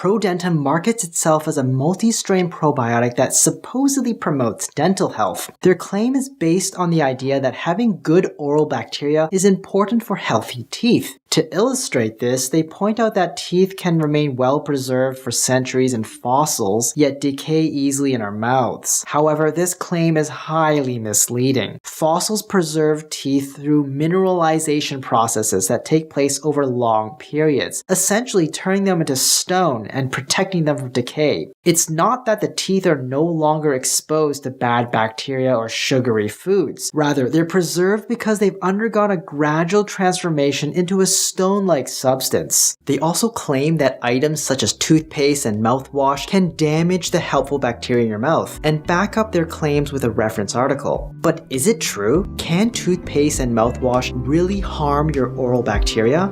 ProDentim markets itself as a multi-strain probiotic that supposedly promotes dental health. Their claim is based on the idea that having good oral bacteria is important for healthy teeth. To illustrate this, they point out that teeth can remain well preserved for centuries in fossils, yet decay easily in our mouths. However, this claim is highly misleading. Fossils preserve teeth through mineralization processes that take place over long periods, essentially turning them into stone and protecting them from decay. It's not that the teeth are no longer exposed to bad bacteria or sugary foods. Rather, they're preserved because they've undergone a gradual transformation into a stone-like substance. They also claim that items such as toothpaste and mouthwash can damage the helpful bacteria in your mouth, and back up their claims with a reference article. But is it true? Can toothpaste and mouthwash really harm your oral bacteria?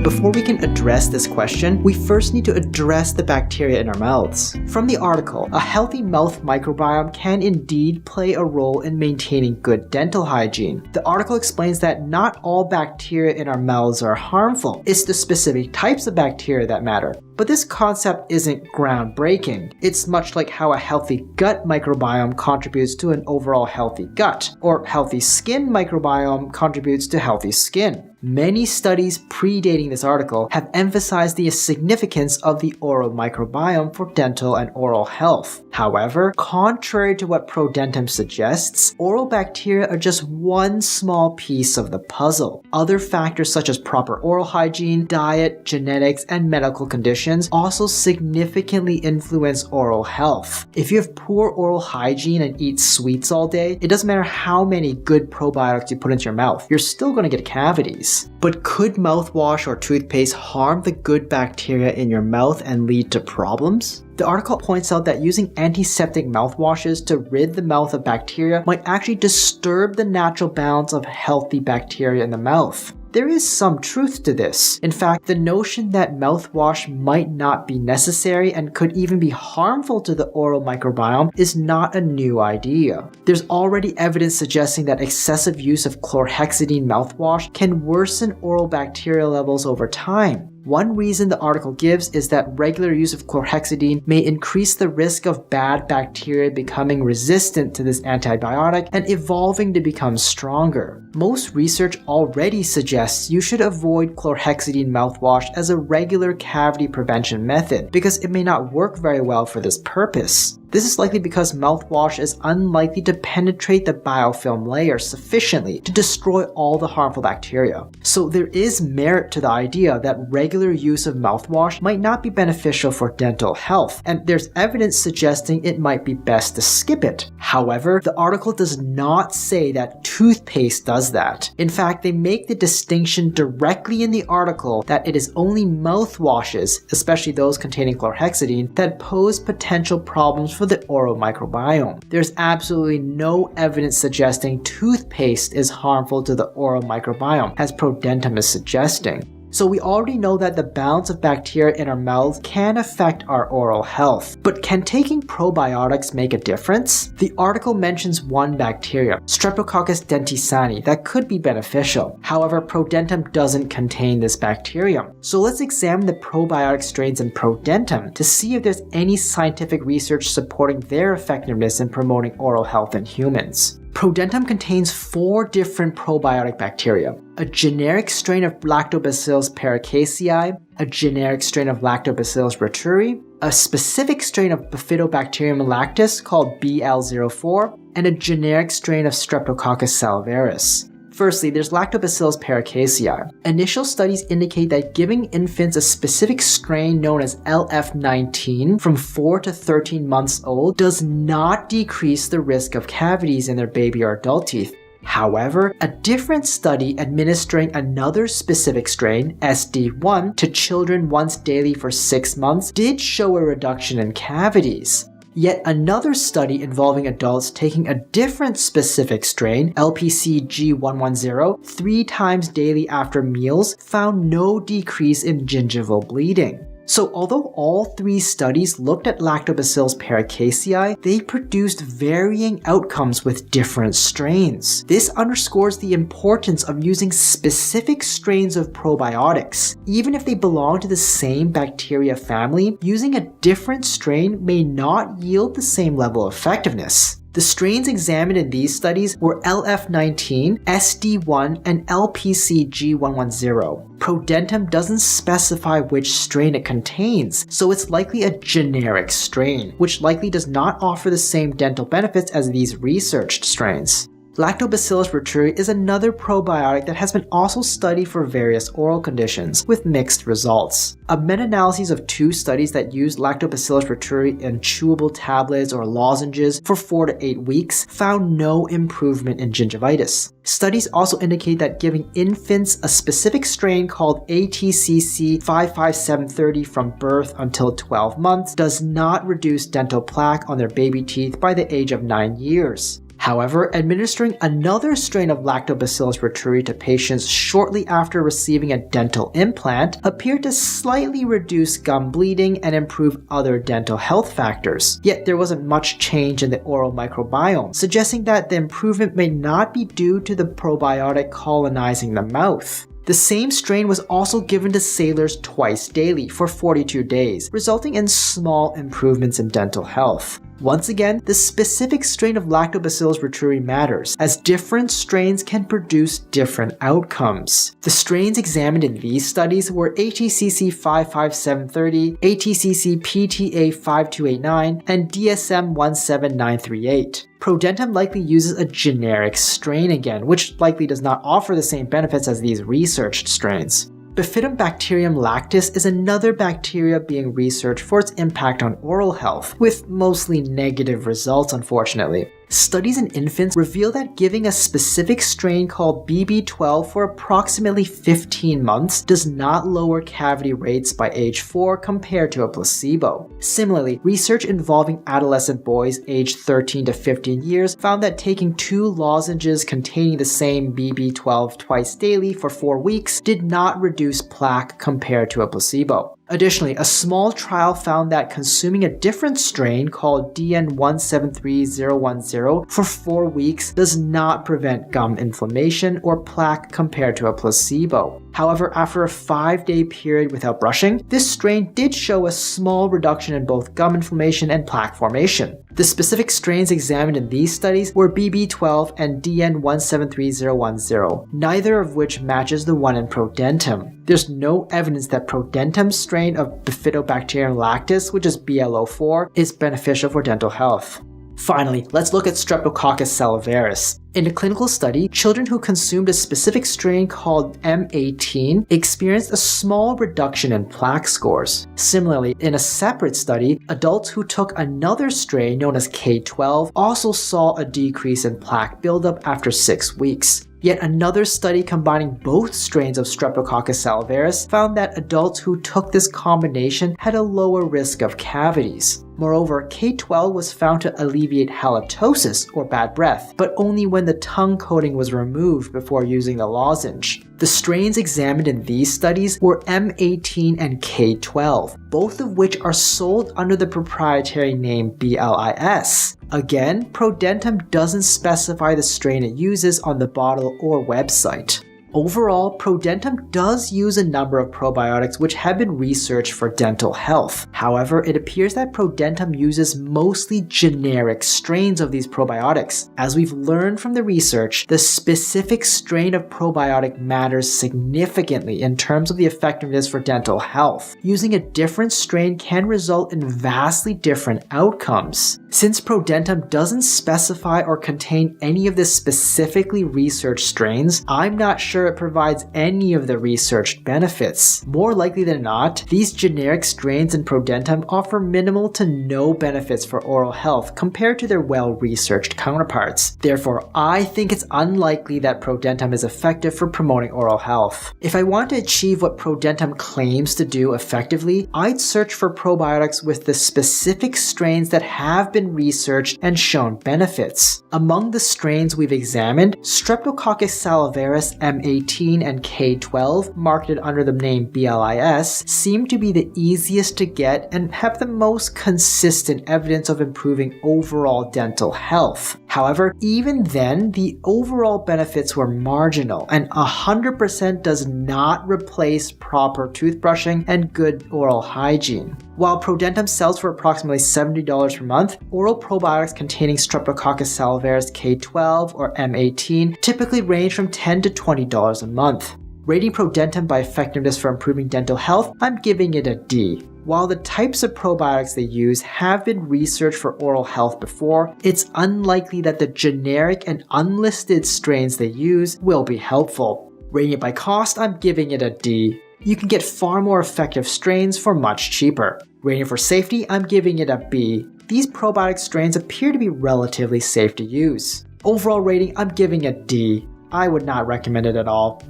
Before we can address this question, we first need to address the bacteria in our mouths. From the article, a healthy mouth microbiome can indeed play a role in maintaining good dental hygiene. The article explains that not all bacteria in our mouths are harmful. It's the specific types of bacteria that matter. But this concept isn't groundbreaking. It's much like how a healthy gut microbiome contributes to an overall healthy gut, or healthy skin microbiome contributes to healthy skin. Many studies predating this article have emphasized the significance of the oral microbiome for dental and oral health. However, contrary to what ProDentim suggests, oral bacteria are just one small piece of the puzzle. Other factors such as proper oral hygiene, diet, genetics, and medical conditions also significantly influence oral health. If you have poor oral hygiene and eat sweets all day, it doesn't matter how many good probiotics you put into your mouth, you're still going to get cavities. But could mouthwash or toothpaste harm the good bacteria in your mouth and lead to problems? The article points out that using antiseptic mouthwashes to rid the mouth of bacteria might actually disturb the natural balance of healthy bacteria in the mouth. There is some truth to this. In fact, the notion that mouthwash might not be necessary and could even be harmful to the oral microbiome is not a new idea. There's already evidence suggesting that excessive use of chlorhexidine mouthwash can worsen oral bacteria levels over time. One reason the article gives is that regular use of chlorhexidine may increase the risk of bad bacteria becoming resistant to this antibiotic and evolving to become stronger. Most research already suggests you should avoid chlorhexidine mouthwash as a regular cavity prevention method because it may not work very well for this purpose. This is likely because mouthwash is unlikely to penetrate the biofilm layer sufficiently to destroy all the harmful bacteria. So there is merit to the idea that regular use of mouthwash might not be beneficial for dental health, and there's evidence suggesting it might be best to skip it. However, the article does not say that toothpaste does that. In fact, they make the distinction directly in the article that it is only mouthwashes, especially those containing chlorhexidine, that pose potential problems for the oral microbiome. There's absolutely no evidence suggesting toothpaste is harmful to the oral microbiome, as ProDentim is suggesting. So we already know that the balance of bacteria in our mouths can affect our oral health. But can taking probiotics make a difference? The article mentions one bacteria, Streptococcus dentisani, that could be beneficial. However, ProDentim doesn't contain this bacterium. So let's examine the probiotic strains in ProDentim to see if there's any scientific research supporting their effectiveness in promoting oral health in humans. ProDentim contains 4 different probiotic bacteria: a generic strain of Lactobacillus paracasei, a generic strain of Lactobacillus reuteri, a specific strain of Bifidobacterium lactis called BL04, and a generic strain of Streptococcus salivarius. Firstly, there's Lactobacillus paracasei. Initial studies indicate that giving infants a specific strain known as LF19 from 4 to 13 months old does not decrease the risk of cavities in their baby or adult teeth. However, a different study administering another specific strain, SD1, to children once daily for 6 months did show a reduction in cavities. Yet another study involving adults taking a different specific strain, LPCG110, 3 times daily after meals found no decrease in gingival bleeding. So although all 3 studies looked at Lactobacillus paracasei, they produced varying outcomes with different strains. This underscores the importance of using specific strains of probiotics. Even if they belong to the same bacteria family, using a different strain may not yield the same level of effectiveness. The strains examined in these studies were LF19, SD1, and LPCG110. ProDentim doesn't specify which strain it contains, so it's likely a generic strain, which likely does not offer the same dental benefits as these researched strains. Lactobacillus reuteri is another probiotic that has been also studied for various oral conditions, with mixed results. A meta-analysis of 2 studies that used Lactobacillus reuteri in chewable tablets or lozenges for 4 to 8 weeks found no improvement in gingivitis. Studies also indicate that giving infants a specific strain called ATCC 55730 from birth until 12 months does not reduce dental plaque on their baby teeth by the age of 9 years. However, administering another strain of Lactobacillus reuteri to patients shortly after receiving a dental implant appeared to slightly reduce gum bleeding and improve other dental health factors. Yet there wasn't much change in the oral microbiome, suggesting that the improvement may not be due to the probiotic colonizing the mouth. The same strain was also given to sailors twice daily for 42 days, resulting in small improvements in dental health. Once again, the specific strain of Lactobacillus reuteri matters, as different strains can produce different outcomes. The strains examined in these studies were ATCC 55730, ATCC PTA 5289, and DSM 17938. ProDentim likely uses a generic strain again, which likely does not offer the same benefits as these researched strains. Bifidobacterium lactis is another bacteria being researched for its impact on oral health, with mostly negative results, unfortunately. Studies in infants reveal that giving a specific strain called BB12 for approximately 15 months does not lower cavity rates by age 4 compared to a placebo. Similarly, research involving adolescent boys aged 13 to 15 years found that taking 2 lozenges containing the same BB12 twice daily for 4 weeks did not reduce plaque compared to a placebo. Additionally, a small trial found that consuming a different strain called DN173010 for 4 weeks does not prevent gum inflammation or plaque compared to a placebo. However, after a 5-day period without brushing, this strain did show a small reduction in both gum inflammation and plaque formation. The specific strains examined in these studies were BB12 and DN173010, neither of which matches the one in ProDentim. There's no evidence that ProDentim's strain of Bifidobacterium lactis, which is BLO4, is beneficial for dental health. Finally, let's look at Streptococcus salivarius. In a clinical study, children who consumed a specific strain called M18 experienced a small reduction in plaque scores. Similarly, in a separate study, adults who took another strain known as K12 also saw a decrease in plaque buildup after 6 weeks. Yet another study combining both strains of Streptococcus salivarius found that adults who took this combination had a lower risk of cavities. Moreover, K12 was found to alleviate halitosis, or bad breath, but only when the tongue coating was removed before using the lozenge. The strains examined in these studies were M18 and K12, both of which are sold under the proprietary name BLIS. Again, ProDentim doesn't specify the strain it uses on the bottle or website. Overall, ProDentim does use a number of probiotics which have been researched for dental health. However, it appears that ProDentim uses mostly generic strains of these probiotics. As we've learned from the research, the specific strain of probiotic matters significantly in terms of the effectiveness for dental health. Using a different strain can result in vastly different outcomes. Since ProDentim doesn't specify or contain any of the specifically researched strains, I'm not sure it provides any of the researched benefits. More likely than not, these generic strains in ProDentim offer minimal to no benefits for oral health compared to their well-researched counterparts. Therefore, I think it's unlikely that ProDentim is effective for promoting oral health. If I want to achieve what ProDentim claims to do effectively, I'd search for probiotics with the specific strains that have been researched and shown benefits. Among the strains we've examined, Streptococcus salivarius M18 M18 and K12, marketed under the name BLIS, seem to be the easiest to get and have the most consistent evidence of improving overall dental health. However, even then, the overall benefits were marginal, and 100% does not replace proper toothbrushing and good oral hygiene. While ProDentim sells for approximately $70 per month, oral probiotics containing Streptococcus salivarius K12 or M18 typically range from $10 to $20 a month. Rating ProDentim by effectiveness for improving dental health, I'm giving it a D. While the types of probiotics they use have been researched for oral health before, it's unlikely that the generic and unlisted strains they use will be helpful. Rating it by cost, I'm giving it a D. You can get far more effective strains for much cheaper. Rating for safety, I'm giving it a B. These probiotic strains appear to be relatively safe to use. Overall rating, I'm giving a D. I would not recommend it at all.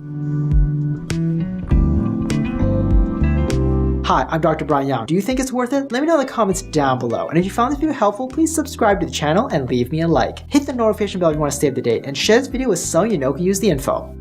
Hi, I'm Dr. Brian Young. Do you think it's worth it? Let me know in the comments down below. And if you found this video helpful, please subscribe to the channel and leave me a like. Hit the notification bell if you want to stay up to date, and share this video with someone you know who can use the info.